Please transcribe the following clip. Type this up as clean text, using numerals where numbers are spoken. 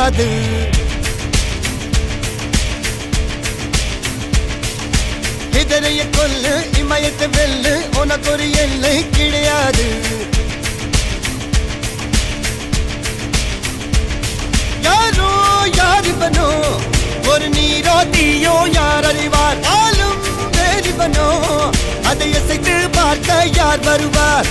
கிடையாது. இதரைய கொல்லு இமயத்தை வெல்லு உனக்கு ஒரு எல்லை கிடையாது. யாரோ யாரிவனோ ஒரு நீரோ தீயோ யார் அறிவார். ஆளும் வேறிவனோ அதை அசைத்து பார்க்க யார் வருவார்.